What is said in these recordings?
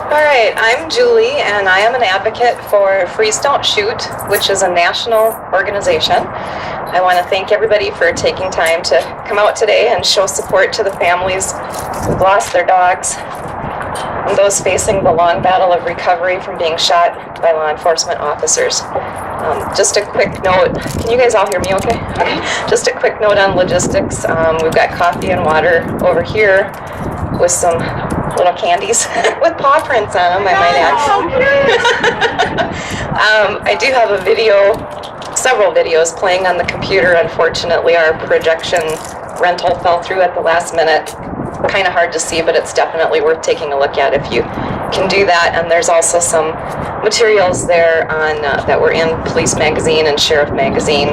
All right, I'm Julie, and I am an advocate for Freeze Don't Shoot, which is a national organization. I want to thank everybody for taking time to come out today and show support to the families who've lost their dogs and those facing the long battle of recovery from being shot by law enforcement officers. Just a quick note, can you guys all hear me okay? Just a quick note on logistics. We've got coffee and water over here with some little candies with paw prints on them, I might add. I do have a video, several videos playing on the computer. Unfortunately, our projection rental fell through at the last minute. Kind of hard to see, but it's definitely worth taking a look at if you can do that. And there's also some materials there on that were in Police Magazine and Sheriff Magazine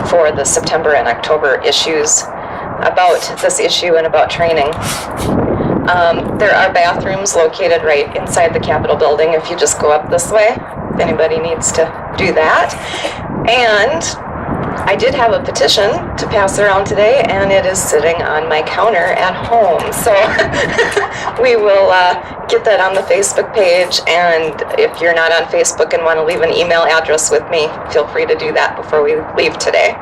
for the September and October issues about this issue and about training. There are bathrooms located right inside the Capitol building if you just go up this way, if anybody needs to do that. And I did have a petition to pass around today, and it is sitting on my counter at home. So we will get that on the Facebook page, and if you're not on Facebook and want to leave an email address with me, feel free to do that before we leave today.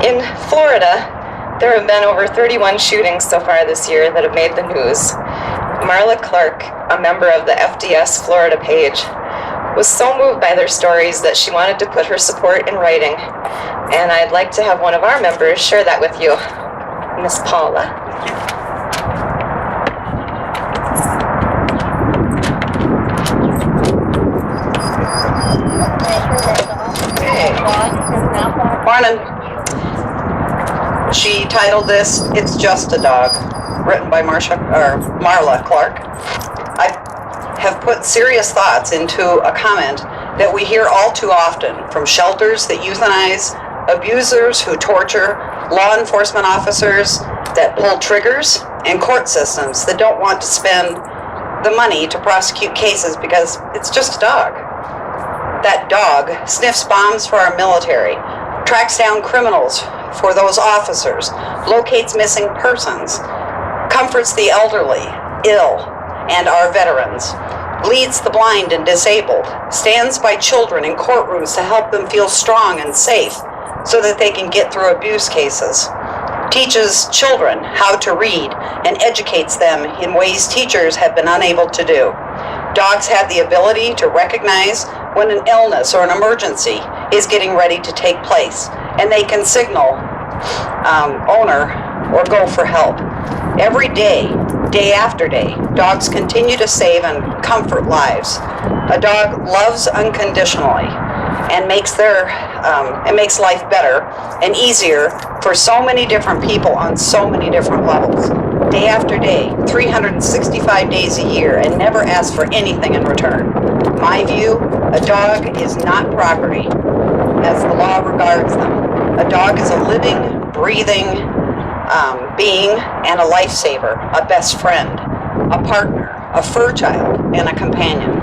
In Florida, there have been over 31 shootings so far this year that have made the news. Marla Clark, a member of the FDS Florida page, was so moved by their stories that she wanted to put her support in writing. And I'd like to have one of our members share that with you, Miss Paula. Morning. She titled this, "It's Just a Dog," written by Marla Clark. I have put serious thoughts into a comment that we hear all too often from shelters that euthanize, abusers who torture, law enforcement officers that pull triggers, and court systems that don't want to spend the money to prosecute cases because it's just a dog. That dog sniffs bombs for our military, tracks down criminals for those officers, locates missing persons, comforts the elderly, ill, and our veterans, leads the blind and disabled, stands by children in courtrooms to help them feel strong and safe so that they can get through abuse cases, teaches children how to read, and educates them in ways teachers have been unable to do. Dogs have the ability to recognize when an illness or an emergency is getting ready to take place, and they can signal owner or go for help. Every day, day after day, dogs continue to save and comfort lives. A dog loves unconditionally and makes life better and easier for so many different people on so many different levels. Day after day, 365 days a year, and never ask for anything in return. My view, a dog is not property as the law regards them. A dog is a living, breathing being and a lifesaver, a best friend, a partner, a fur child, and a companion.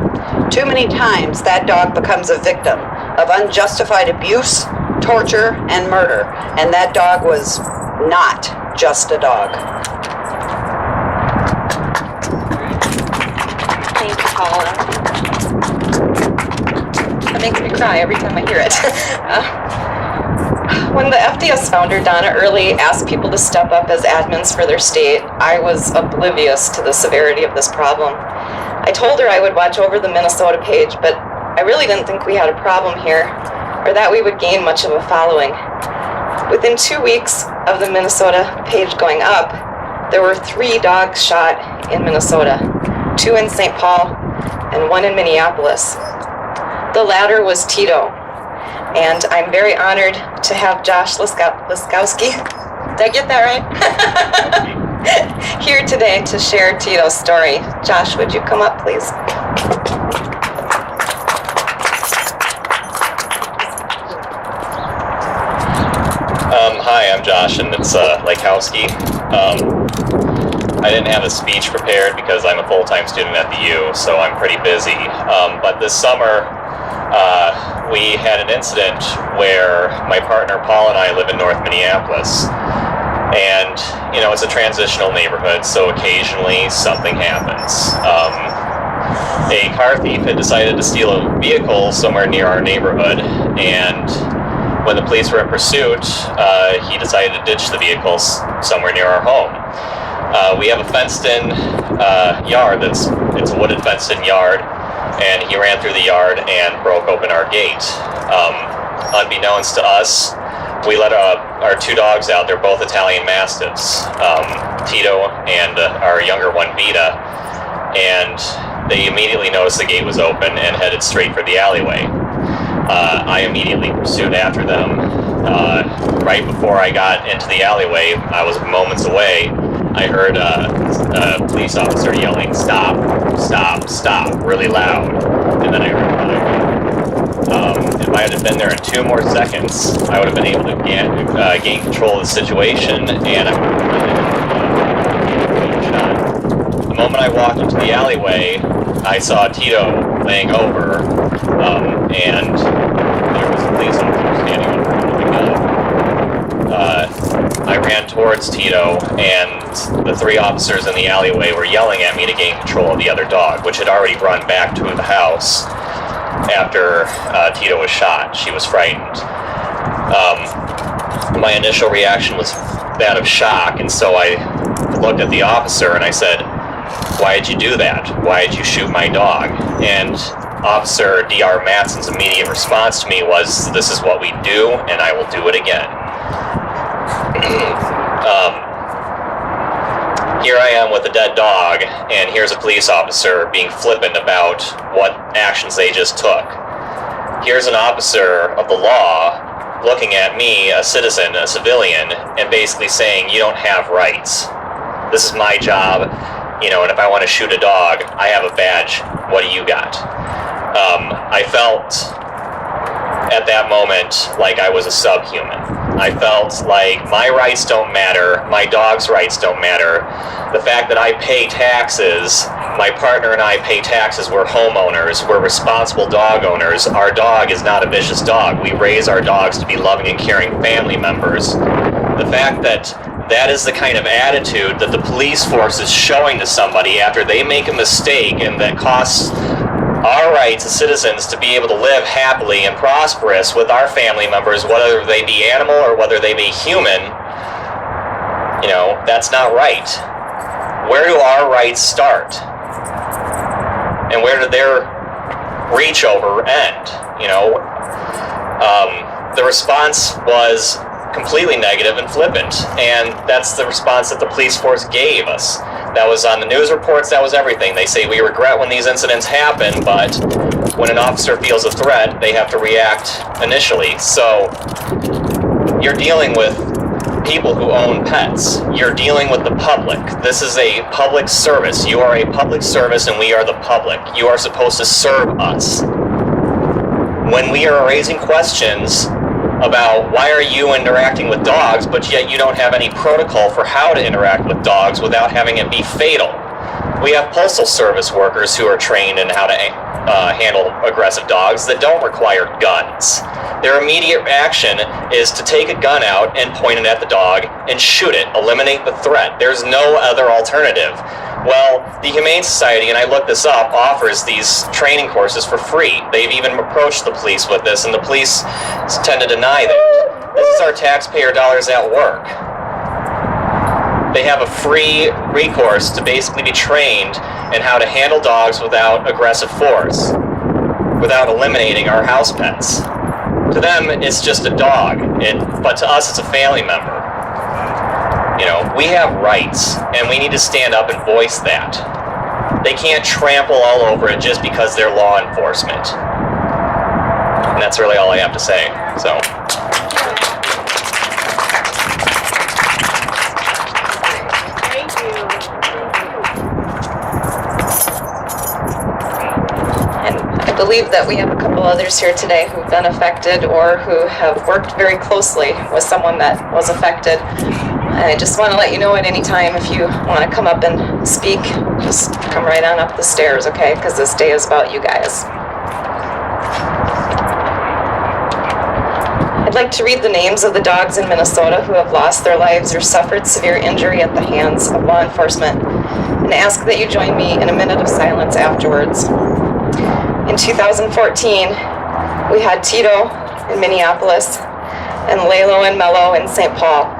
Too many times that dog becomes a victim of unjustified abuse, torture, and murder, and that dog was not just a dog. Thank you, Paula. That makes me cry every time I hear it. When the FDS founder, Donna Early, asked people to step up as admins for their state, I was oblivious to the severity of this problem. I told her I would watch over the Minnesota page, but I really didn't think we had a problem here, or that we would gain much of a following. Within 2 weeks of the Minnesota page going up, there were 3 dogs shot in Minnesota, 2 in St. Paul and 1 in Minneapolis. The latter was Tito, and I'm very honored to have Josh Liskowski, did I get that right? Here today to share Tito's story. Josh, would you come up, please? Hi, I'm Josh, and it's Liskowski. I didn't have a speech prepared because I'm a full-time student at the U, so I'm pretty busy. But this summer, we had an incident where my partner Paul and I live in North Minneapolis. And, you know, it's a transitional neighborhood, so occasionally something happens. A car thief had decided to steal a vehicle somewhere near our neighborhood, and when the police were in pursuit, he decided to ditch the vehicle somewhere near our home. We have a fenced-in yard it's a wooded fenced-in yard, and he ran through the yard and broke open our gate. Unbeknownst to us, we let our two dogs out. They're both Italian Mastiffs, Tito and our younger one, Vita, and they immediately noticed the gate was open and headed straight for the alleyway. I immediately pursued after them. Right before I got into the alleyway, I was moments away, I heard a police officer yelling, "Stop, stop, stop," really loud, and then I heard another. If I had been there in 2 more seconds, I would have been able to gain control of the situation, and I would have shot. The moment I walked into the alleyway, I saw Tito laying over, and there was a police officer standing over him with a gun. I ran towards Tito, and the 3 officers in the alleyway were yelling at me to gain control of the other dog, which had already run back to the house after Tito was shot. She was frightened. My initial reaction was that of shock, and so I looked at the officer and I said, "Why did you do that? Why did you shoot my dog?" And Officer D.R. Matson's immediate response to me was, "This is what we do, and I will do it again." Here I am with a dead dog, and here's a police officer being flippant about what actions they just took. Here's an officer of the law looking at me, a citizen, a civilian, and basically saying, "You don't have rights. This is my job, you know, and if I want to shoot a dog, I have a badge. What do you got?" I felt at that moment like I was a subhuman. I felt like my rights don't matter, my dog's rights don't matter. The fact that I pay taxes, my partner and I pay taxes, we're homeowners, we're responsible dog owners. Our dog is not a vicious dog. We raise our dogs to be loving and caring family members. The fact that that is the kind of attitude that the police force is showing to somebody after they make a mistake and that costs our rights as citizens to be able to live happily and prosperous with our family members, whether they be animal or whether they be human, you know, that's not right. Where do our rights start? And where do their reach over end? You know, the response was completely negative and flippant, and that's the response that the police force gave us. That was on the news reports, that was everything. They say, "We regret when these incidents happen, but when an officer feels a threat, they have to react initially." So you're dealing with people who own pets. You're dealing with the public. This is a public service. You are a public service and we are the public. You are supposed to serve us. When we are raising questions about why are you interacting with dogs, but yet you don't have any protocol for how to interact with dogs without having it be fatal. We have postal service workers who are trained in how to handle aggressive dogs that don't require guns. Their immediate action is to take a gun out and point it at the dog and shoot it, eliminate the threat. There's no other alternative. Well, the Humane Society, and I looked this up, offers these training courses for free. They've even approached the police with this, and the police tend to deny that. This is our taxpayer dollars at work. They have a free recourse to basically be trained in how to handle dogs without aggressive force, without eliminating our house pets. To them, it's just a dog, but to us, it's a family member. You know, we have rights, and we need to stand up and voice that. They can't trample all over it just because they're law enforcement. And that's really all I have to say, so. I believe that we have a couple others here today who've been affected or who have worked very closely with someone that was affected. I just want to let you know at any time if you want to come up and speak, just come right on up the stairs, okay? Because this day is about you guys. I like to read the names of the dogs in Minnesota who have lost their lives or suffered severe injury at the hands of law enforcement, and ask that you join me in a minute of silence afterwards. In 2014, we had Tito in Minneapolis and Lalo and Mello in St. Paul.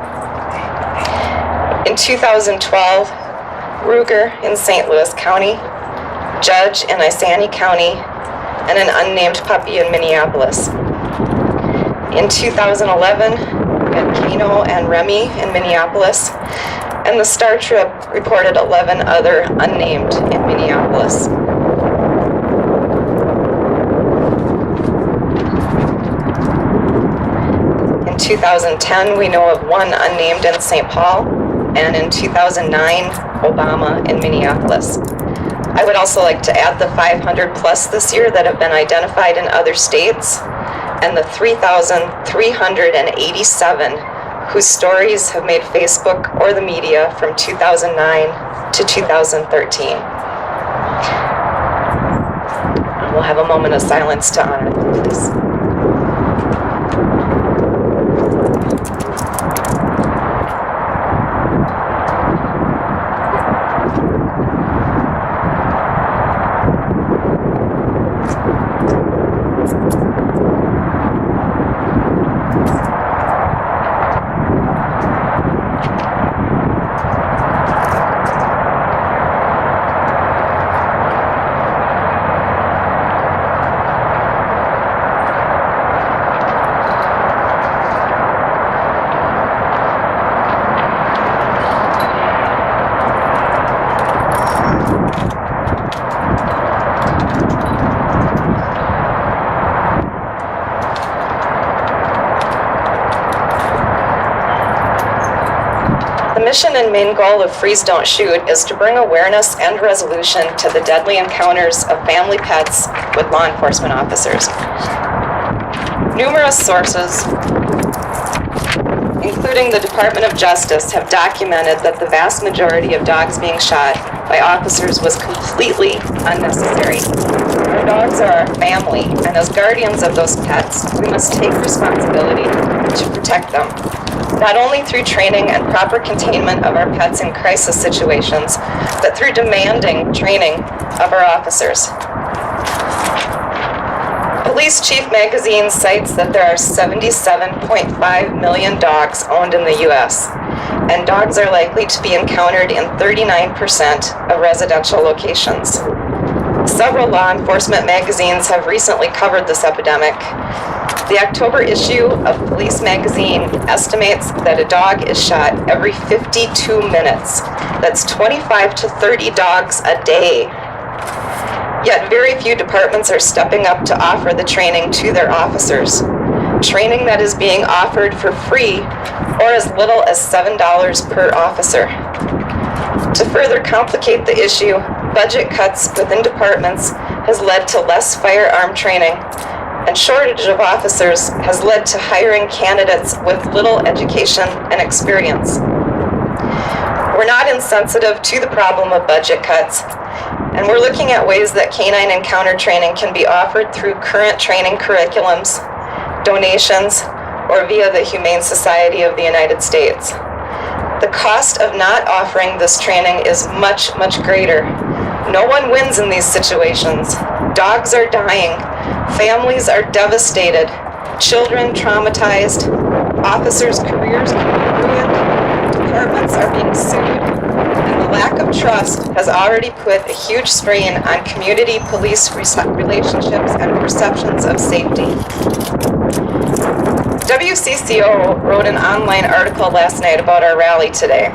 In 2012, Ruger in St. Louis County, Judge in Isani County, and an unnamed puppy in Minneapolis. In 2011, we had Kano and Remy in Minneapolis, and the Star Trib reported 11 other unnamed in Minneapolis. In 2010, we know of one unnamed in St. Paul, and in 2009, Obama in Minneapolis. I would also like to add the 500 plus this year that have been identified in other states, and the 3,387 whose stories have made Facebook or the media from 2009 to 2013. We'll have a moment of silence to honor them, please. The mission and main goal of Freeze Don't Shoot is to bring awareness and resolution to the deadly encounters of family pets with law enforcement officers. Numerous sources, including the Department of Justice, have documented that the vast majority of dogs being shot by officers was completely unnecessary. Our dogs are our family, and as guardians of those pets, we must take responsibility to protect them, not only through training and proper containment of our pets in crisis situations, but through demanding training of our officers. Police Chief Magazine cites that there are 77.5 million dogs owned in the U.S., and dogs are likely to be encountered in 39% of residential locations. Several law enforcement magazines have recently covered this epidemic. The October issue of Police Magazine estimates that a dog is shot every 52 minutes. That's 25 to 30 dogs a day. Yet very few departments are stepping up to offer the training to their officers. Training that is being offered for free or as little as $7 per officer. To further complicate the issue, budget cuts within departments has led to less firearm training, and shortage of officers has led to hiring candidates with little education and experience. We're not insensitive to the problem of budget cuts, and we're looking at ways that canine encounter training can be offered through current training curriculums, donations, or via the Humane Society of the United States. The cost of not offering this training is much, much greater. No one wins in these situations. Dogs are dying, families are devastated, children traumatized, officers' careers are ruined, departments are being sued, and the lack of trust has already put a huge strain on community-police relationships and perceptions of safety. WCCO wrote an online article last night about our rally today,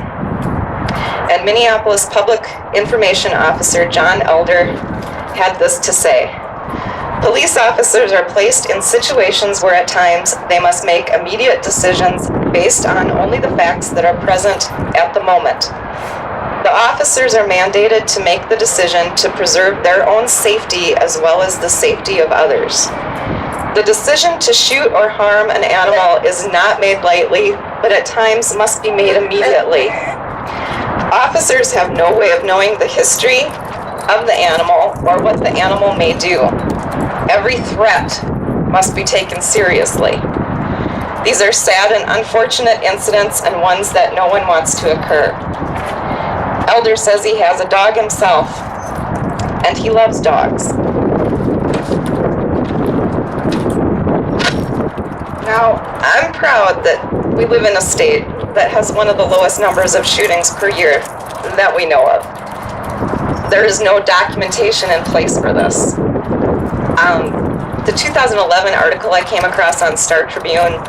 and Minneapolis Public Information Officer John Elder had this to say. Police officers are placed in situations where at times they must make immediate decisions based on only the facts that are present at the moment. The officers are mandated to make the decision to preserve their own safety as well as the safety of others. The decision to shoot or harm an animal is not made lightly, but at times must be made immediately. Officers have no way of knowing the history of the animal or what the animal may do. Every threat must be taken seriously. These are sad and unfortunate incidents and ones that no one wants to occur. Elder says he has a dog himself, and he loves dogs. Now, I'm proud that we live in a state that has one of the lowest numbers of shootings per year that we know of. There is no documentation in place for this. The 2011 article I came across on Star Tribune,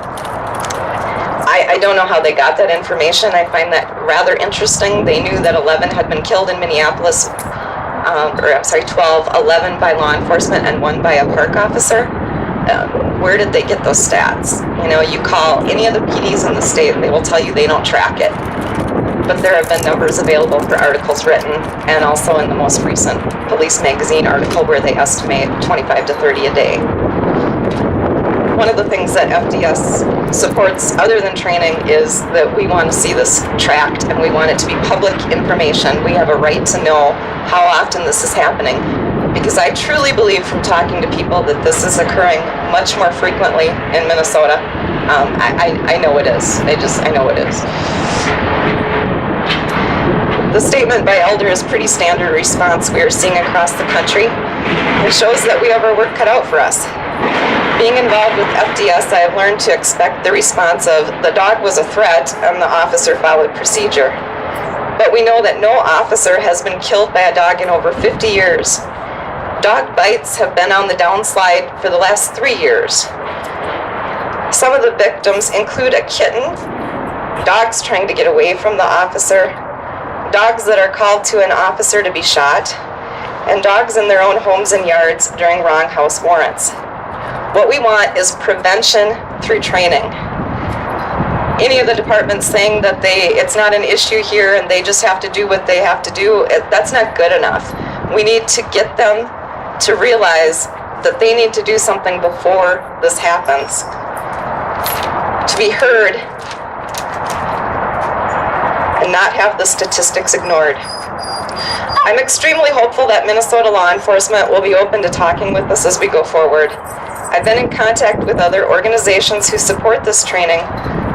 I don't know how they got that information. I find that rather interesting. They knew that 11 had been killed in Minneapolis, 12, 11 by law enforcement and 1 by a park officer. Where did they get those stats? You know, you call any of the PDs in the state and they will tell you they don't track it. But there have been numbers available for articles written, and also in the most recent Police Magazine article where they estimate 25 to 30 a day. One of the things that FDS supports other than training is that we want to see this tracked and we want it to be public information. We have a right to know how often this is happening, because I truly believe from talking to people that this is occurring much more frequently in Minnesota. I know it is. I know it is. The statement by Elder is pretty standard response we are seeing across the country. It shows that we have our work cut out for us. Being involved with FDS, I have learned to expect the response of, the dog was a threat and the officer followed procedure. But we know that no officer has been killed by a dog in over 50 years. Dog bites have been on the downslide for the last 3 years. Some of the victims include a kitten, dogs trying to get away from the officer, dogs that are called to an officer to be shot, and dogs in their own homes and yards during wrong house warrants. What we want is prevention through training. Any of the departments saying that it's not an issue here and they just have to do what they have to do, that's not good enough. We need to get them to realize that they need to do something before this happens. To be heard and not have the statistics ignored. I'm extremely hopeful that Minnesota law enforcement will be open to talking with us as we go forward. I've been in contact with other organizations who support this training,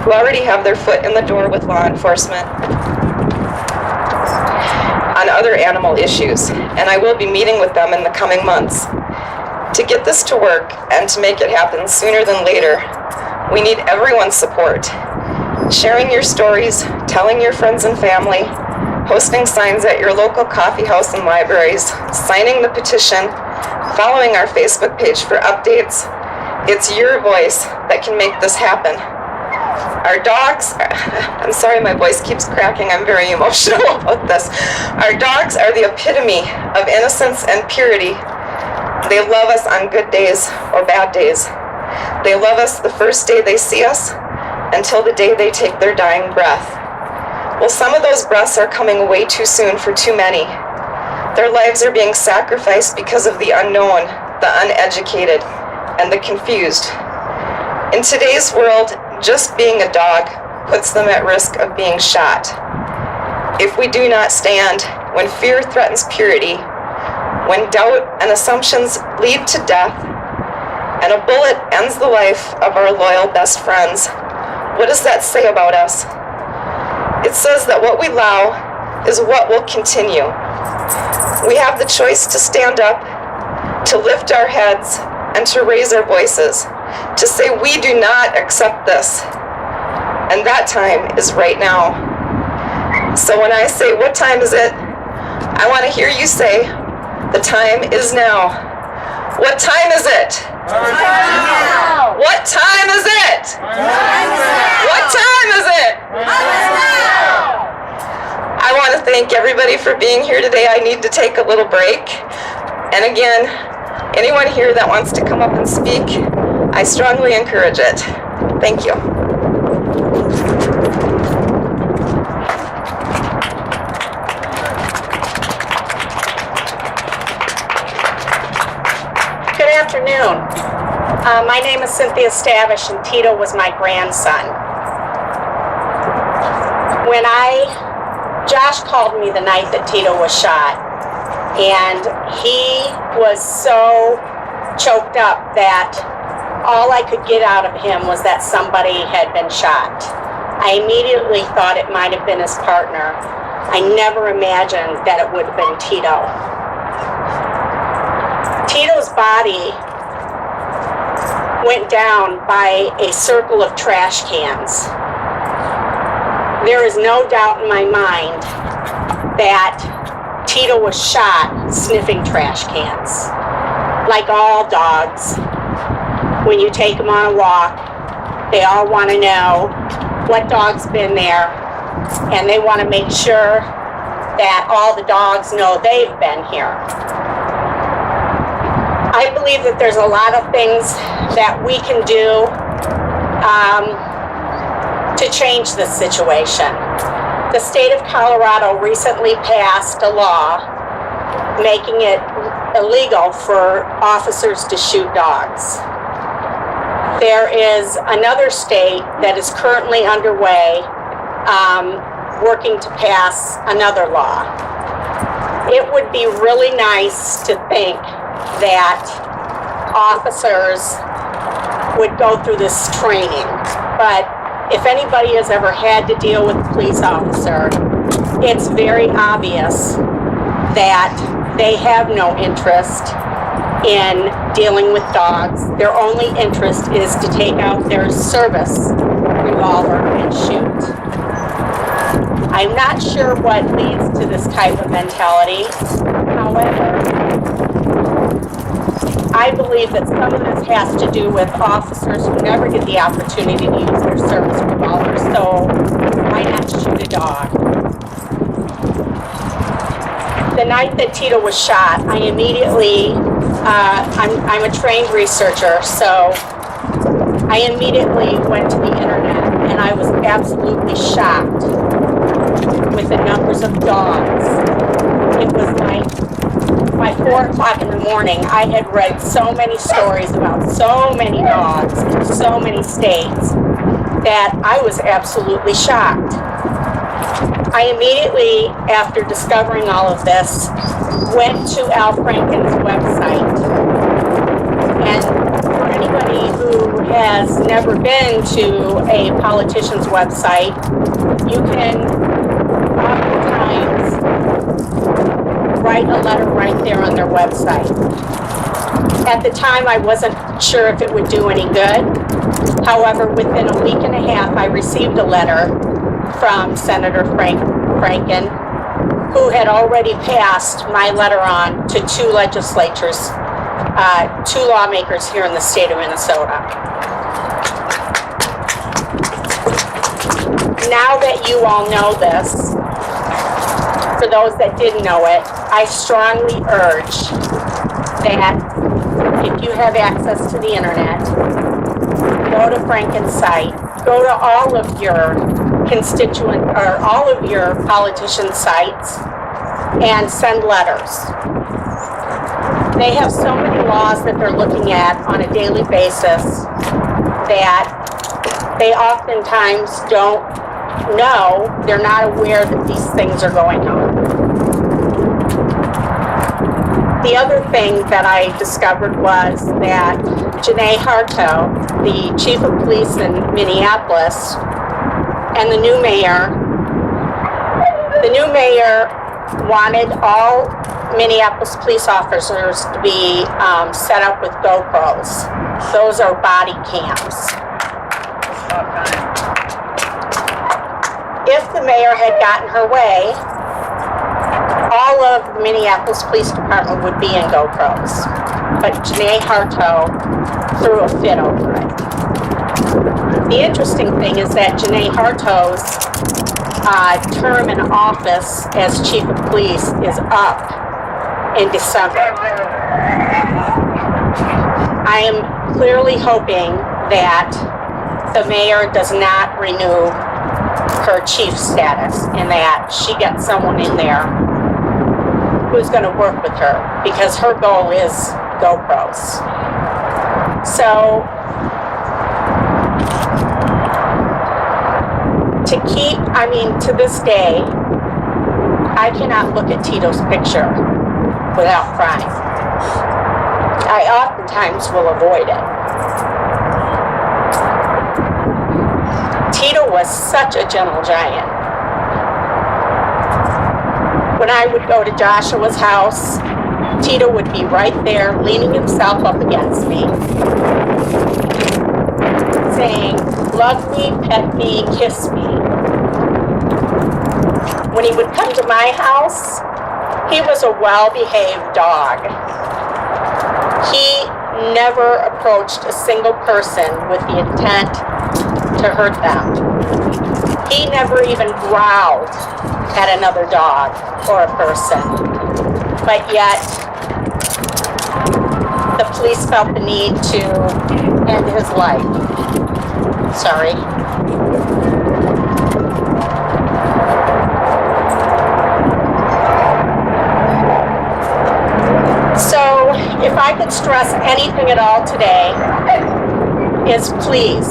who already have their foot in the door with law enforcement on other animal issues, and I will be meeting with them in the coming months. To get this to work and to make it happen sooner than later, we need everyone's support. Sharing your stories, telling your friends and family, posting signs at your local coffee house and libraries, signing the petition, following our Facebook page for updates. It's your voice that can make this happen. Our dogs, I'm sorry my voice keeps cracking, I'm very emotional about this. Our dogs are the epitome of innocence and purity. They love us on good days or bad days. They love us the first day they see us until the day they take their dying breath. Well, some of those breaths are coming way too soon for too many. Their lives are being sacrificed because of the unknown, the uneducated, and the confused. In today's world, just being a dog puts them at risk of being shot. If we do not stand when fear threatens purity, when doubt and assumptions lead to death, and a bullet ends the life of our loyal best friends, what does that say about us? It says that what we allow is what will continue. We have the choice to stand up, to lift our heads, and to raise our voices, to say we do not accept this. And that time is right now. So when I say, what time is it? I want to hear you say, the time is now. What time is it? Now. What time is it? Now. What time is it? Now. I want to thank everybody for being here today. I need to take a little break. And again, anyone here that wants to come up and speak, I strongly encourage it. Thank you. Good afternoon. My name is Cynthia Stavish, and Tito was my grandson. When Josh called me the night that Tito was shot, and he was so choked up that all I could get out of him was that somebody had been shot. I immediately thought it might have been his partner. I never imagined that it would have been Tito. Tito's body went down by a circle of trash cans. There is no doubt in my mind that Tito was shot sniffing trash cans. Like all dogs, when you take them on a walk, they all want to know what dog's been there, and they want to make sure that all the dogs know they've been here. I believe that there's a lot of things that we can do to change this situation. The state of Colorado recently passed a law making it illegal for officers to shoot dogs. There is another state that is currently underway working to pass another law. It would be really nice to think that officers would go through this training, but if anybody has ever had to deal with a police officer, it's very obvious that they have no interest in dealing with dogs. Their only interest is to take out their service revolver and shoot. I'm not sure what leads to this type of mentality. However, I believe that some of this has to do with officers who never get the opportunity to use their service revolver, so why not shoot a dog? The night that Tito was shot, I immediately, I'm a trained researcher, so I immediately went to the internet and I was absolutely shocked with the numbers of dogs. It was like, by 4 o'clock in the morning, I had read so many stories about so many dogs in so many states that I was absolutely shocked. I immediately, after discovering all of this, went to Al Franken's website. And for anybody who has never been to a politician's website, you can oftentimes write a letter right there on their website. At the time, I wasn't sure if it would do any good. However, within a week and a half, I received a letter from Senator Franken, who had already passed my letter on to two legislatures, two lawmakers here in the state of Minnesota. Now that you all know this, for those that didn't know it, I strongly urge that if you have access to the internet, go to Franken's site, go to all of your constituent or all of your politician sites and send letters. They have so many laws that they're looking at on a daily basis that they oftentimes don't know, they're not aware that these things are going on. The other thing that I discovered was that Janae Harto, the chief of police in Minneapolis, and the new mayor wanted all Minneapolis police officers to be set up with GoPros. Those are body cams. If the mayor had gotten her way, all of the Minneapolis Police Department would be in GoPros. But Janae Harto threw a fit over it. The interesting thing is that Janae Harto's term in office as chief of police is up in December. I am clearly hoping that the mayor does not renew her chief status and that she gets someone in there who's going to work with her, because her goal is GoPros. So to this day, I cannot look at Tito's picture without crying. I oftentimes will avoid it. Tito was such a gentle giant. When I would go to Joshua's house, Tito would be right there, leaning himself up against me, saying, love me, pet me, kiss me. When he would come to my house, he was a well-behaved dog. He never approached a single person with the intent to hurt them. He never even growled at another dog or a person. But yet, the police felt the need to end his life. Sorry. So, if I could stress anything at all today, is please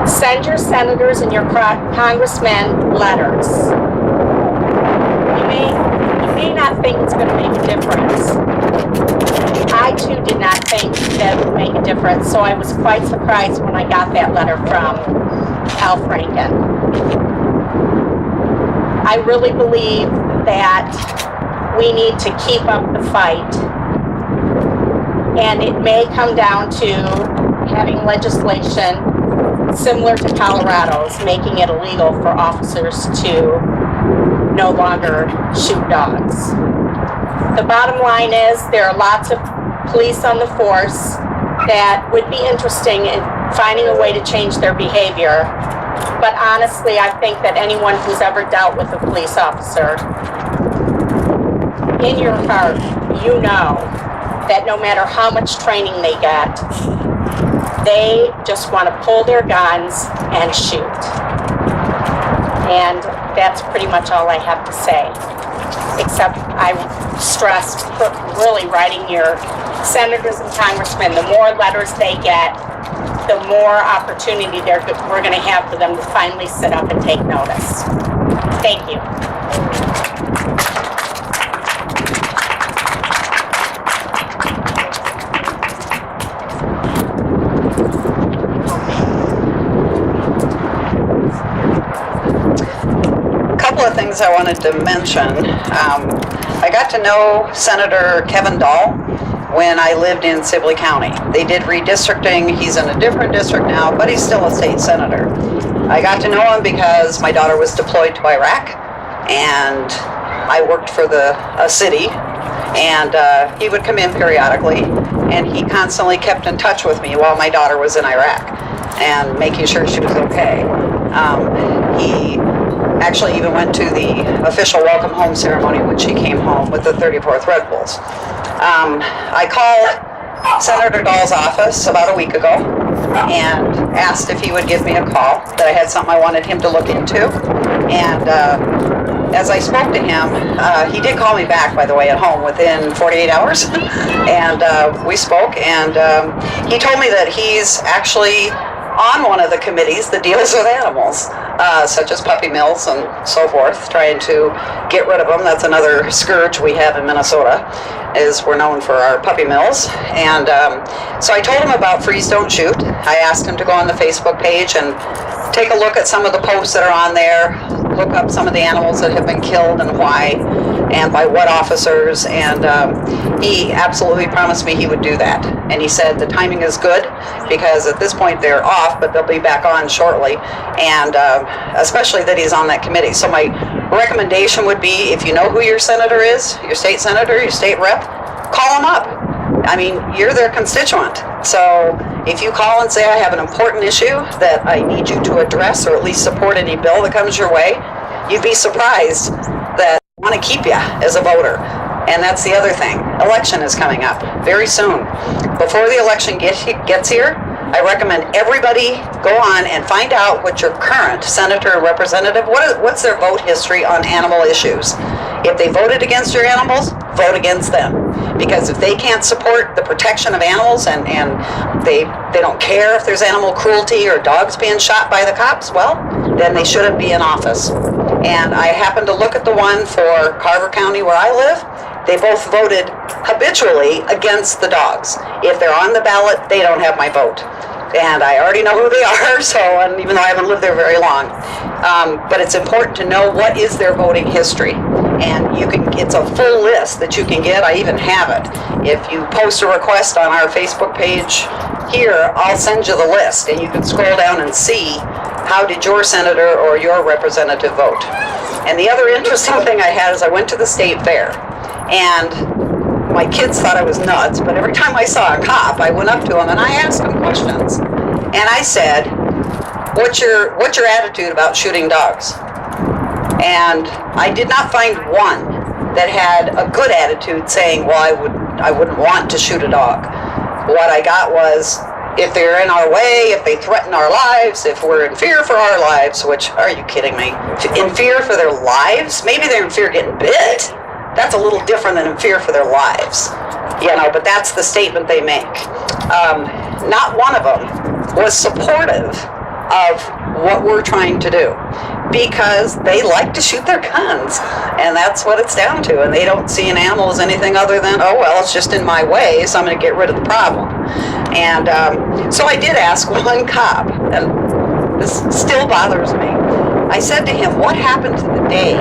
send your senators and your congressmen letters. You may not think it's going to make a difference. I too did not think that it would make a difference, so I was quite surprised when I got that letter from Al Franken. I really believe that we need to keep up the fight, and it may come down to having legislation similar to Colorado's, making it illegal for officers to no longer shoot dogs. The bottom line is there are lots of police on the force that would be interesting in finding a way to change their behavior. But honestly, I think that anyone who's ever dealt with a police officer, in your heart, you know that no matter how much training they get, they just want to pull their guns and shoot. And that's pretty much all I have to say. Except I stress really writing your senators and congressmen, the more letters they get, the more opportunity we're going to have for them to finally sit up and take notice. Thank you. Of things I wanted to mention. I got to know Senator Kevin Dahl when I lived in Sibley County. They did redistricting. He's in a different district now, but he's still a state senator. I got to know him because my daughter was deployed to Iraq, and I worked for a city, and he would come in periodically, and he constantly kept in touch with me while my daughter was in Iraq and making sure she was okay. He actually even went to the official welcome home ceremony when she came home with the 34th Red Bulls. I called Senator Dahl's office about a week ago and asked if he would give me a call, that I had something I wanted him to look into. And as I spoke to him, he did call me back, by the way, at home within 48 hours. And we spoke, and he told me that he's actually on one of the committees that deals with animals, such as puppy mills and so forth, trying to get rid of them. That's another scourge we have in Minnesota, is we're known for our puppy mills. And so I told him about Freeze Don't Shoot. I asked him to go on the Facebook page and take a look at some of the posts that are on there, look up some of the animals that have been killed and why, and by what officers, and he absolutely promised me he would do that. And he said the timing is good, because at this point they're off, but they'll be back on shortly, and especially that he's on that committee. So my recommendation would be, if you know who your senator is, your state senator, your state rep, call him up. I mean, you're their constituent. So if you call and say, I have an important issue that I need you to address, or at least support any bill that comes your way, you'd be surprised that they want to keep you as a voter. And that's the other thing. Election is coming up very soon. Before the election gets here, I recommend everybody go on and find out what your current senator or representative, what's their vote history on animal issues. If they voted against your animals, vote against them. Because if they can't support the protection of animals, and they don't care if there's animal cruelty or dogs being shot by the cops, well, then they shouldn't be in office. And I happened to look at the one for Carver County where I live. They both voted habitually against the dogs. If they're on the ballot, they don't have my vote. and I already know who they are, so, and even though I haven't lived there very long. But it's important to know what is their voting history. And it's a full list that you can get. I even have it. If you post a request on our Facebook page here, I'll send you the list, and you can scroll down and see how did your senator or your representative vote. And the other interesting thing I had is I went to the state fair, and my kids thought I was nuts, but every time I saw a cop, I went up to him and I asked him questions. And I said, what's your attitude about shooting dogs? And I did not find one that had a good attitude saying, well, I wouldn't want to shoot a dog. What I got was, if they're in our way, if they threaten our lives, if we're in fear for our lives, which, are you kidding me? In fear for their lives? Maybe they're in fear of getting bit. That's a little different than in fear for their lives. But that's the statement they make. Not one of them was supportive of what we're trying to do, because they like to shoot their guns, and that's what it's down to. And they don't see an animal as anything other than, oh well, it's just in my way, so I'm going to get rid of the problem. And so I did ask one cop, and this still bothers me. I said to him, what happened to the day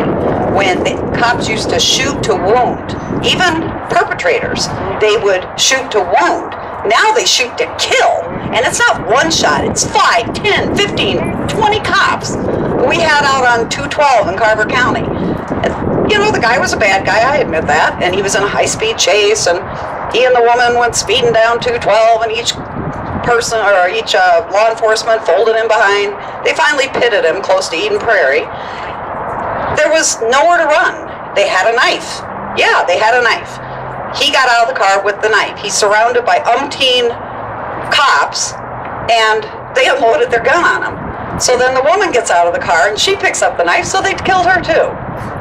when the cops used to shoot to wound? Even perpetrators, they would shoot to wound. Now they shoot to kill. And it's not one shot, it's 5, 10, 15, 20 cops we had out on 212 in Carver County. The guy was a bad guy, I admit that, and he was in a high-speed chase, and he and the woman went speeding down 212, and each person, or each law enforcement folded him behind. They finally pitted him close to Eden Prairie. There was nowhere to run. They had a knife. Yeah, they had a knife. He got out of the car with the knife. He's surrounded by umpteen cops, and they unloaded their gun on him. So then the woman gets out of the car, and she picks up the knife, so they killed her too.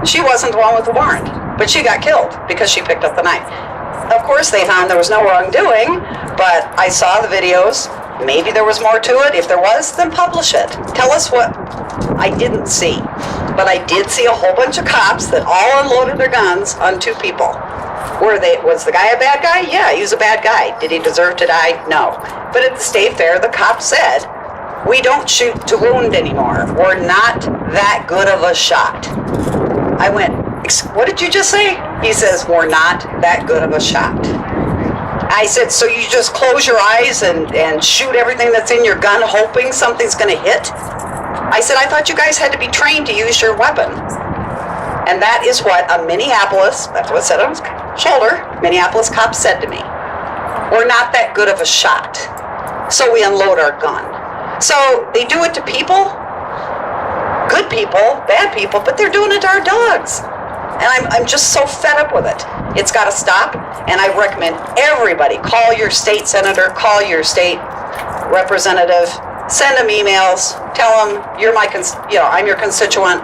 She wasn't the one with the warrant, but she got killed because she picked up the knife. Of course, they found there was no wrongdoing, but I saw the videos. Maybe there was more to it. If there was, then publish it. Tell us what I didn't see. But I did see a whole bunch of cops that all unloaded their guns on 2 people. Was the guy a bad guy? Yeah, he was a bad guy. Did he deserve to die? No. But at the state fair, the cop said, we don't shoot to wound anymore. We're not that good of a shot. I went, what did you just say? He says, we're not that good of a shot. I said, so you just close your eyes and shoot everything that's in your gun hoping something's going to hit? I said, I thought you guys had to be trained to use your weapon. And that is what a Minneapolis, that's what said on his shoulder, Minneapolis cop said to me. We're not that good of a shot, so we unload our gun. So they do it to people, good people, bad people, but they're doing it to our dogs. And I'm just so fed up with it. It's got to stop, and I recommend everybody call your state senator, call your state representative, send them emails, tell them I'm your constituent.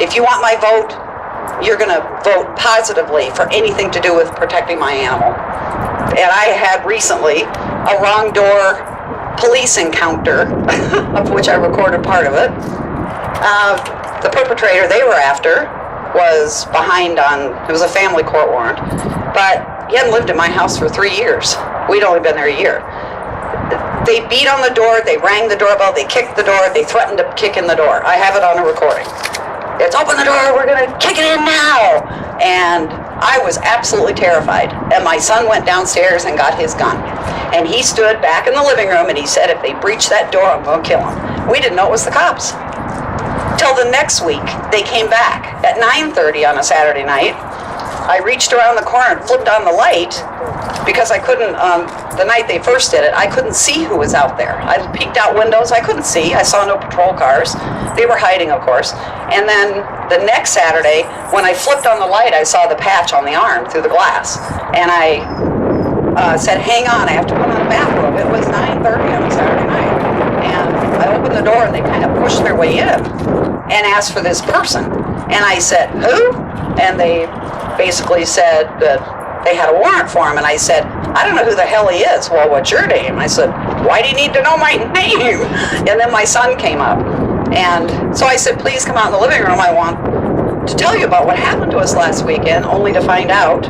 If you want my vote, you're going to vote positively for anything to do with protecting my animal. And I had recently a wrong door police encounter, of which I recorded part of it. The perpetrator they were after was behind it was a family court warrant, but he hadn't lived in my house for 3 years. We'd only been there a year. They beat on the door, they rang the doorbell, they kicked the door, they threatened to kick in the door. I have it on a recording. It's open the door, we're gonna kick it in now. And I was absolutely terrified. And my son went downstairs and got his gun. And he stood back in the living room and he said, if they breach that door, I'm gonna kill them. We didn't know it was the cops. Till the next week, they came back at 9:30 on a Saturday night. I reached around the corner and flipped on the light because I couldn't, the night they first did it, I couldn't see who was out there. I peeked out windows, I couldn't see. I saw no patrol cars. They were hiding, of course. And then the next Saturday, when I flipped on the light, I saw the patch on the arm through the glass. And I said, hang on, I have to put on a bathrobe. It was 9:30 on a Saturday night. And I opened the door and they kind of pushed their way in and asked for this person. And I said, who? And they basically said that they had a warrant for him. And I said, I don't know who the hell he is. Well, what's your name? I said, why do you need to know my name? And then my son came up. And so I said, please come out in the living room. I want to tell you about what happened to us last weekend, only to find out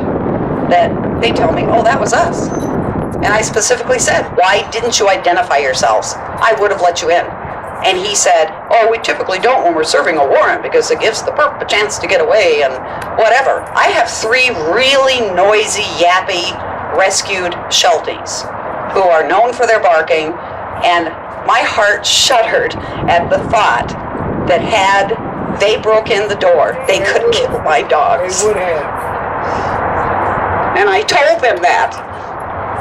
that they tell me, oh, that was us. And I specifically said, why didn't you identify yourselves? I would have let you in. And he said, oh, we typically don't when we're serving a warrant because it gives the perp a chance to get away and whatever. I have 3 really noisy, yappy, rescued Shelties who are known for their barking, and my heart shuddered at the thought that had they broke in the door, they could kill my dogs. They would have. And I told them that.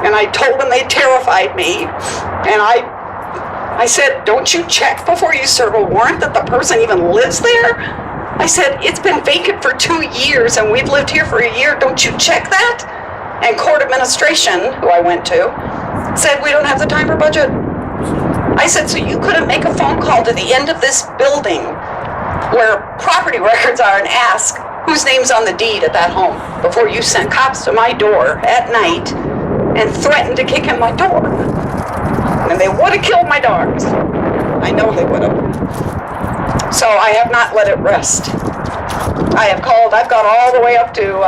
And I told them they terrified me. And I said, don't you check before you serve a warrant that the person even lives there? I said, it's been vacant for 2 years and we've lived here for a year. Don't you check that? And court administration, who I went to, said, we don't have the time or budget. I said, so you couldn't make a phone call to the end of this building where property records are and ask whose name's on the deed at that home before you sent cops to my door at night and threatened to kick in my door. And they would have killed my dogs. I know they would have. So I have not let it rest. I've gone all the way up to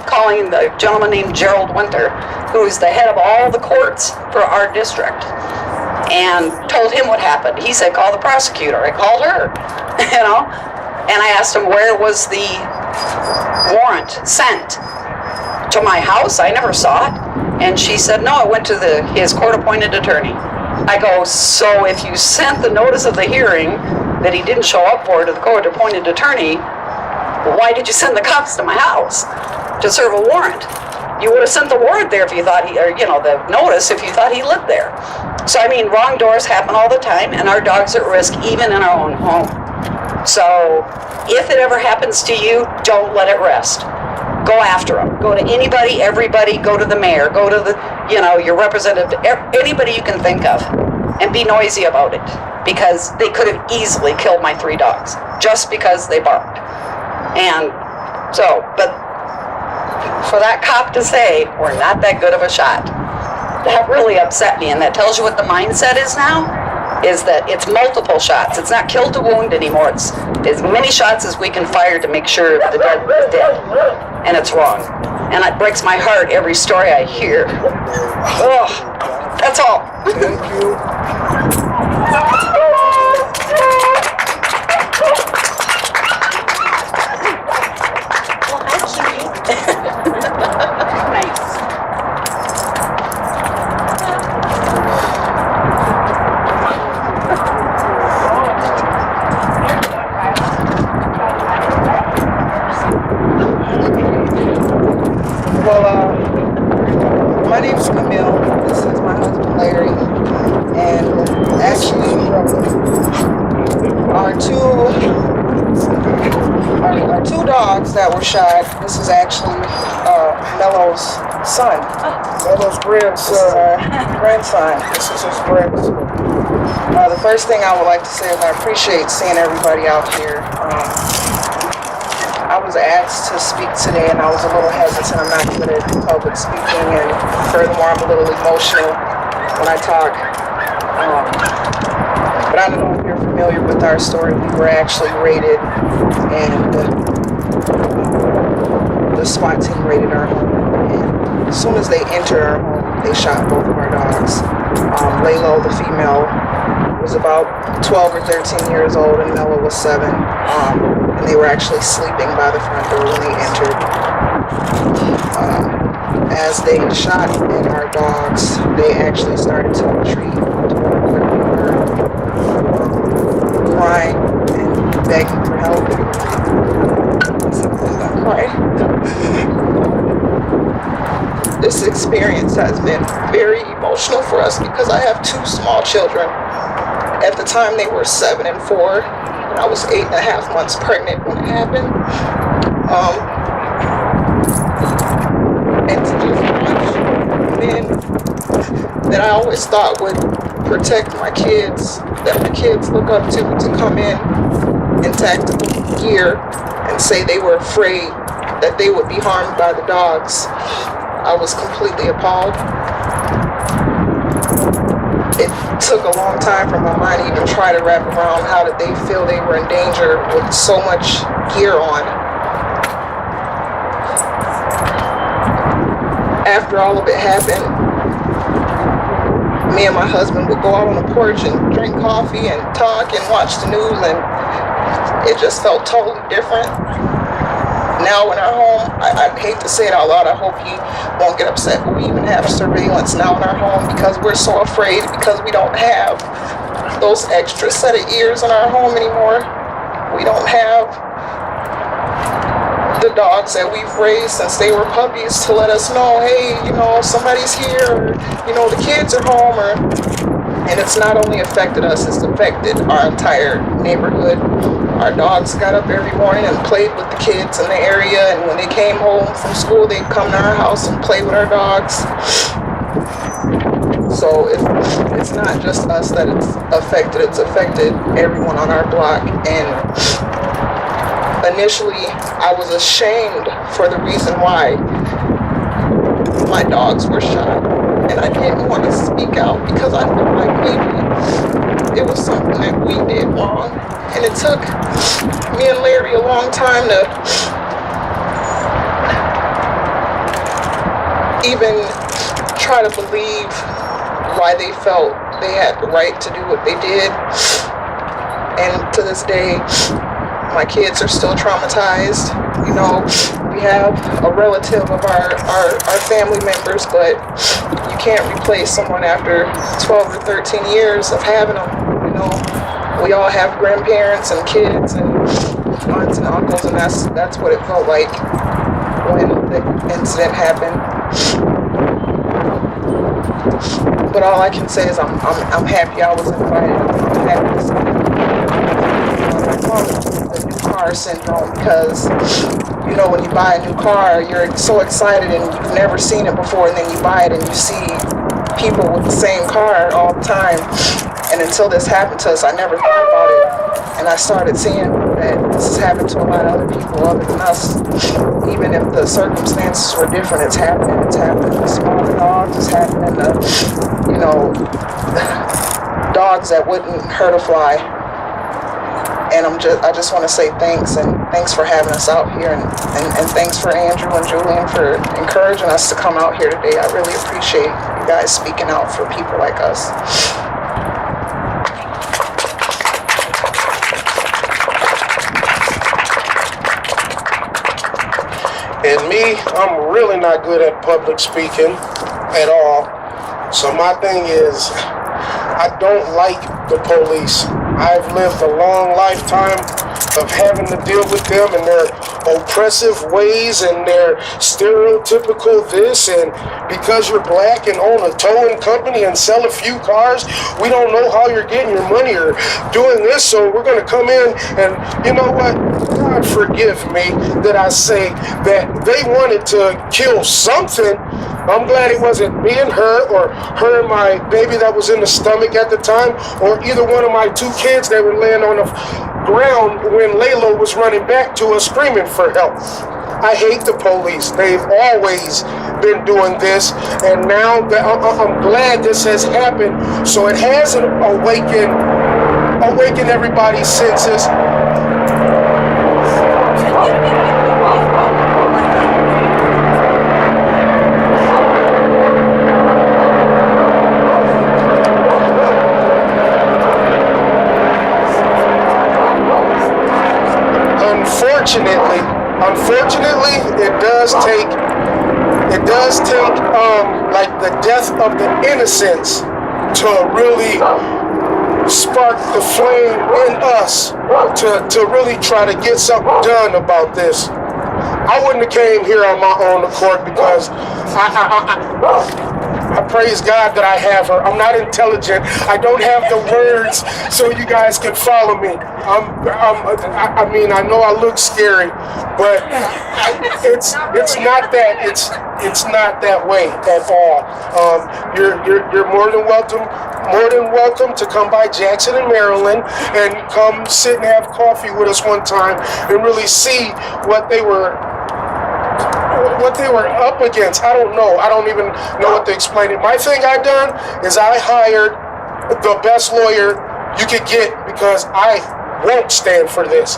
calling the gentleman named Gerald Winter, who's the head of all the courts for our district, and told him what happened. He said, call the prosecutor. I called her, and I asked him, where was the warrant sent? To my house? I never saw it. And she said, no, it went to his court-appointed attorney. I go, so if you sent the notice of the hearing that he didn't show up for to the court-appointed attorney, why did you send the cops to my house to serve a warrant? You would have sent the warrant there if you thought the notice if you thought he lived there. So, I mean, wrong doors happen all the time, and our dogs are at risk even in our own home. So, if it ever happens to you, don't let it rest. Go after them. Go to anybody, everybody, go to the mayor, go to your representative, anybody you can think of, and be noisy about it, because they could have easily killed my 3 dogs just because they barked. And so, but for that cop to say, we're not that good of a shot, that really upset me, and that tells you what the mindset is now, is that it's multiple shots. It's not kill to wound anymore. It's as many shots as we can fire to make sure the dead is dead. And it's wrong. And it breaks my heart every story I hear. Oh, that's all. Thank you. My name's Camille. This is my husband Larry, and actually, our two dogs that were shot. This is actually Mello's son. Mello's grandson. This is his grandson. The first thing I would like to say is I appreciate seeing everybody out here. I was asked to speak today, and I was a little hesitant. I'm not good at public speaking, and furthermore, I'm a little emotional when I talk. But I don't know if you're familiar with our story. We were actually raided, and the SWAT team raided our home. And as soon as they entered our home, they shot both of our dogs. Laylo, the female, was about 12 or 13 years old, and Mello was 7. And they were actually sleeping by the front door when they entered. As they shot at our dogs, they actually started to retreat to where we were, crying and begging for help. Sometimes I cry. This experience has been very emotional for us because I have 2 small children. At the time, they were 7 and 4. And I was 8.5 months pregnant when it happened. And to just watch men that I always thought would protect my kids, that my kids look up to come in tactical gear and say they were afraid that they would be harmed by the dogs. I was completely appalled. It took a long time for my mind to even try to wrap around how did they feel they were in danger with so much gear on. After all of it happened, me and my husband would go out on the porch and drink coffee and talk and watch the news, and it just felt totally different. Now in our home, I hate to say it out loud, I hope he won't get upset, but we even have surveillance now in our home because we're so afraid, because we don't have those extra set of ears in our home anymore. We don't have the dogs that we've raised since they were puppies to let us know, hey, somebody's here, or, the kids are home, and it's not only affected us, it's affected our entire neighborhood. Our dogs got up every morning and played with the kids in the area, and when they came home from school, they'd come to our house and play with our dogs. So it's not just us that it's affected everyone on our block. And initially, I was ashamed for the reason why my dogs were shot. And I didn't want to speak out because I felt like maybe it was something that we did wrong. And it took me and Larry a long time to even try to believe why they felt they had the right to do what they did. And to this day, my kids are still traumatized. We have a relative of our family members, but you can't replace someone after 12 or 13 years of having them. We all have grandparents and kids and aunts and uncles, and that's what it felt like when the incident happened. But all I can say is I'm happy I was invited. I'm happy to see I call it the new car syndrome, because when you buy a new car, you're so excited and you've never seen it before, and then you buy it and you see people with the same car all the time. And until this happened to us, I never thought about it. And I started seeing that this has happened to a lot of other people other than us. Even if the circumstances were different, it's happening. It's happening to smaller dogs. It's happening to, dogs that wouldn't hurt a fly. And I just want to say thanks, and thanks for having us out here, and thanks for Andrew and Julian for encouraging us to come out here today. I really appreciate you guys speaking out for people like us. And me, I'm really not good at public speaking at all. So my thing is, I don't like the police. I've lived a long lifetime of having to deal with them and their oppressive ways and their stereotypical this, and because you're black and own a towing company and sell a few cars, we don't know how you're getting your money or doing this, so we're going to come in and, you know what, God forgive me that I say that they wanted to kill something. I'm glad it wasn't me and her, or her and my baby that was in the stomach at the time, or either one of my two kids that were laying on the ground when Layla was running back to us screaming for help. I hate the police. They've always been doing this, and now that I'm glad this has happened, so it has awakened everybody's senses. Unfortunately, it does take like the death of the innocents to really spark the flame in us to really try to get something done about this. I wouldn't have came here on my own accord because I praise God that I have her. I'm not intelligent. I don't have the words so you guys can follow me. I mean, I know I look scary, but it's not that. It's not that way at all. You're more than welcome to come by Jackson and Maryland and come sit and have coffee with us one time and really see what they were up against. I don't know. I don't even know what to explain it. My thing I done is I hired the best lawyer you could get because I won't stand for this.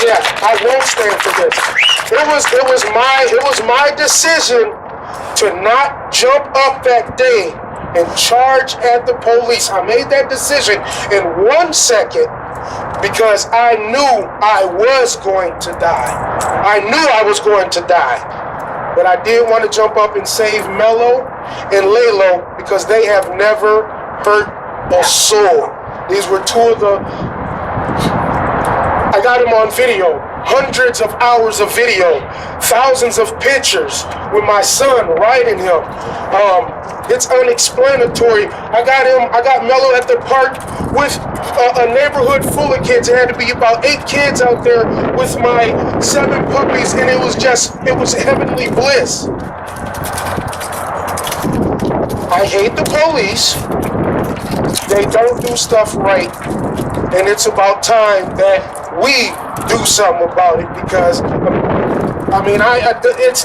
Yeah, I won't stand for this. It was my decision to not jump up that day and charge at the police. I made that decision in 1 second because I knew I was going to die. I knew I was going to die. But I did want to jump up and save Mello and Laylo because they have never hurt a soul. These were two of the... I got him on video. Hundreds of hours of video. Thousands of pictures with my son riding him. It's unexplanatory. I got Mello at the park with a neighborhood full of kids. There had to be about 8 kids out there with my 7 puppies, and it was heavenly bliss. I hate the police. They don't do stuff right, and it's about time that we do something about it because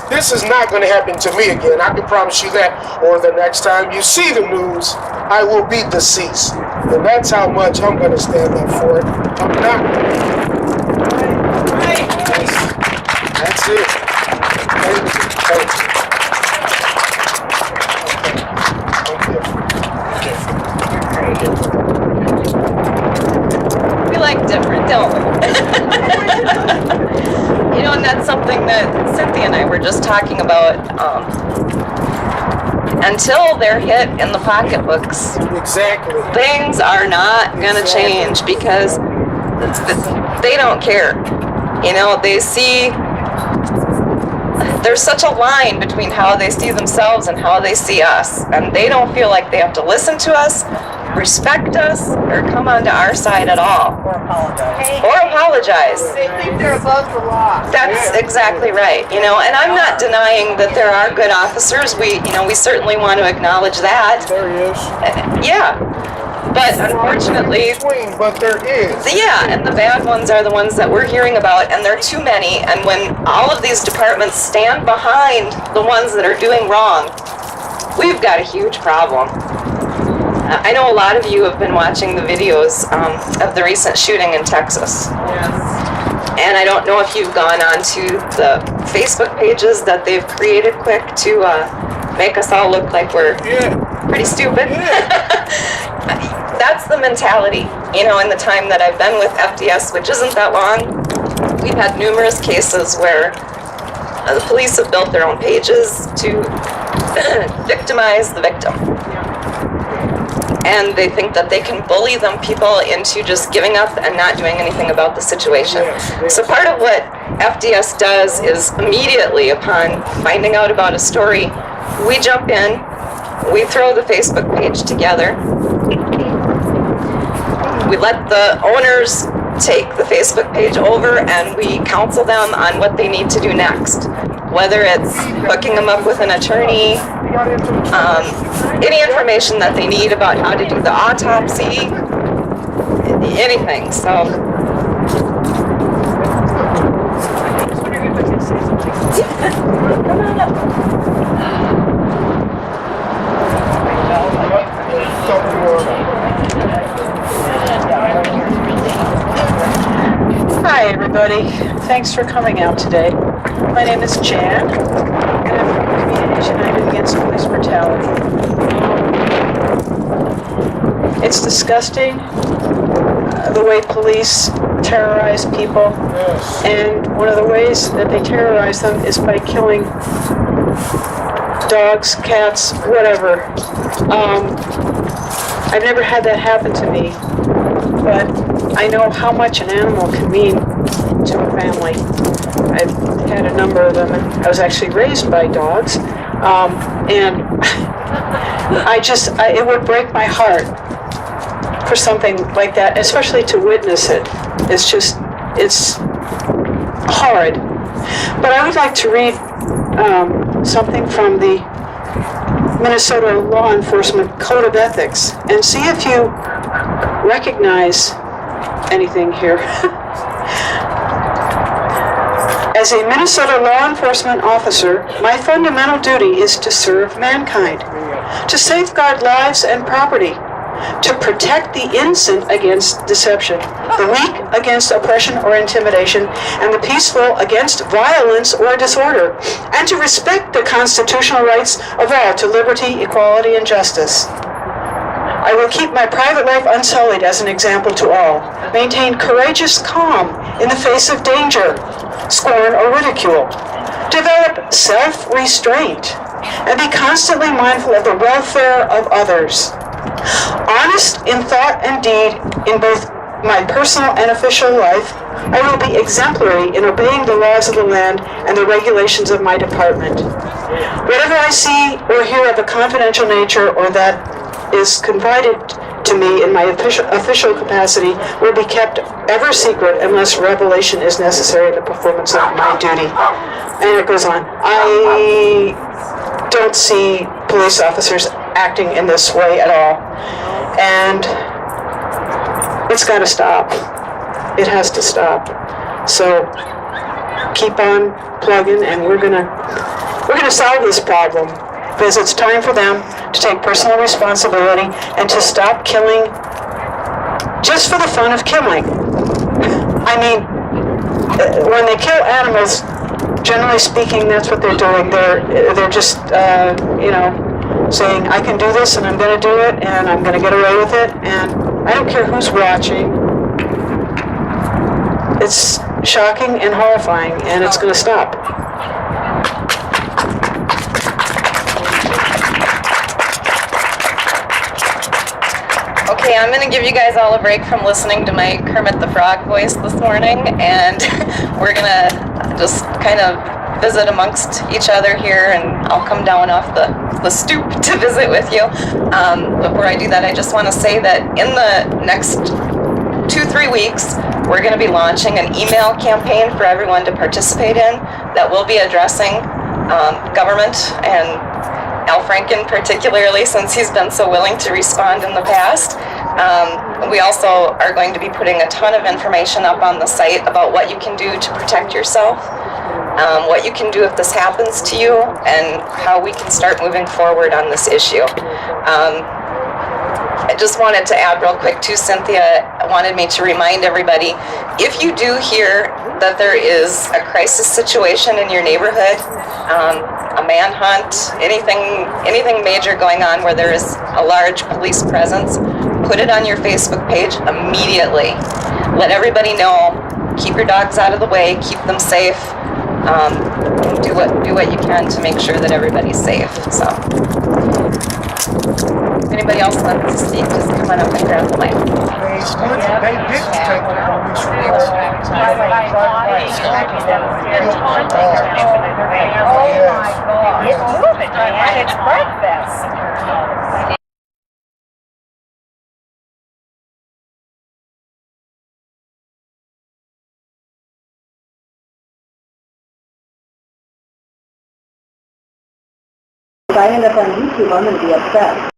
this is not going to happen to me again. I can promise you that. Or the next time you see the news, I will be deceased, and that's how much I'm going to stand up for it. I'm not. That's it. We like different, don't we? And that's something that Cynthia and I were just talking about. Until they're hit in the pocketbooks, Exactly. things are not going to change because they don't care. They see, there's such a line between how they see themselves and how they see us. And they don't feel like they have to listen to us, respect us, or come onto our side at all. Or apologize. They think they're above the law. That's exactly right. And I'm not denying that there are good officers. We certainly want to acknowledge that. There is. Yeah. But unfortunately, But there is. yeah, and the bad ones are the ones that we're hearing about, and there are too many. And when all of these departments stand behind the ones that are doing wrong, we've got a huge problem. I know a lot of you have been watching the videos of the recent shooting in Texas. And I don't know if you've gone on to the Facebook pages that they've created quick to make us all look like we're pretty stupid. That's the mentality, in the time that I've been with FDS, which isn't that long. We've had numerous cases where the police have built their own pages to victimize the victim. And they think that they can bully them people into just giving up and not doing anything about the situation. So part of what FDS does is immediately upon finding out about a story, we jump in, we throw the Facebook page together, we let the owners take the Facebook page over and we counsel them on what they need to do next. Whether it's hooking them up with an attorney, any information that they need about how to do the autopsy, anything. So. Come on up. Hi, everybody. Thanks for coming out today. My name is Jan, and I'm from Communities United Against Police Brutality. It's disgusting the way police terrorize people, and one of the ways that they terrorize them is by killing dogs, cats, whatever. I've never had that happen to me, but I know how much an animal can mean to a family. I've had a number of them, and I was actually raised by dogs, and it would break my heart for something like that, especially to witness it. It's horrid. But I would like to read something from the Minnesota Law Enforcement Code of Ethics and see if you recognize anything here. As a Minnesota law enforcement officer, my fundamental duty is to serve mankind, to safeguard lives and property, to protect the innocent against deception, the weak against oppression or intimidation, and the peaceful against violence or disorder, and to respect the constitutional rights of all to liberty, equality, and justice. I will keep my private life unsullied as an example to all, maintain courageous calm in the face of danger, scorn, or ridicule, develop self-restraint, and be constantly mindful of the welfare of others. Honest in thought and deed in both my personal and official life, I will be exemplary in obeying the laws of the land and the regulations of my department. Whatever I see or hear of a confidential nature or that is confided to me in my official capacity will be kept ever secret unless revelation is necessary in the performance of my duty. And it goes on. I don't see police officers acting in this way at all. And it's got to stop. It has to stop. So keep on plugging, and we're gonna solve this problem, because it's time for them to take personal responsibility and to stop killing just for the fun of killing. I mean, when they kill animals, generally speaking, that's what they're doing. They're just, saying, I can do this, and I'm going to do it, and I'm going to get away with it, and I don't care who's watching. It's shocking and horrifying, and it's going to stop. Okay, I'm gonna give you guys all a break from listening to my Kermit the Frog voice this morning, and we're gonna just kind of visit amongst each other here, and I'll come down off the stoop to visit with you. Before I do that, I just want to say that in the next 2-3 weeks, we're going to be launching an email campaign for everyone to participate in that will be addressing government, and Al Franken particularly, since he's been so willing to respond in the past. We also are going to be putting a ton of information up on the site about what you can do to protect yourself, what you can do if this happens to you, and how we can start moving forward on this issue. I just wanted to add real quick too, Cynthia wanted me to remind everybody, if you do hear that there is a crisis situation in your neighborhood, a manhunt, anything major going on where there is a large police presence, put it on your Facebook page immediately. Let everybody know. Keep your dogs out of the way, keep them safe. Do what you can to make sure that everybody's safe. So, if anybody else wants to speak, just come on up and grab the mic. They didn't take the police report. It's moving, man. It's breakfast. If I end up on YouTube, I'm going to be upset.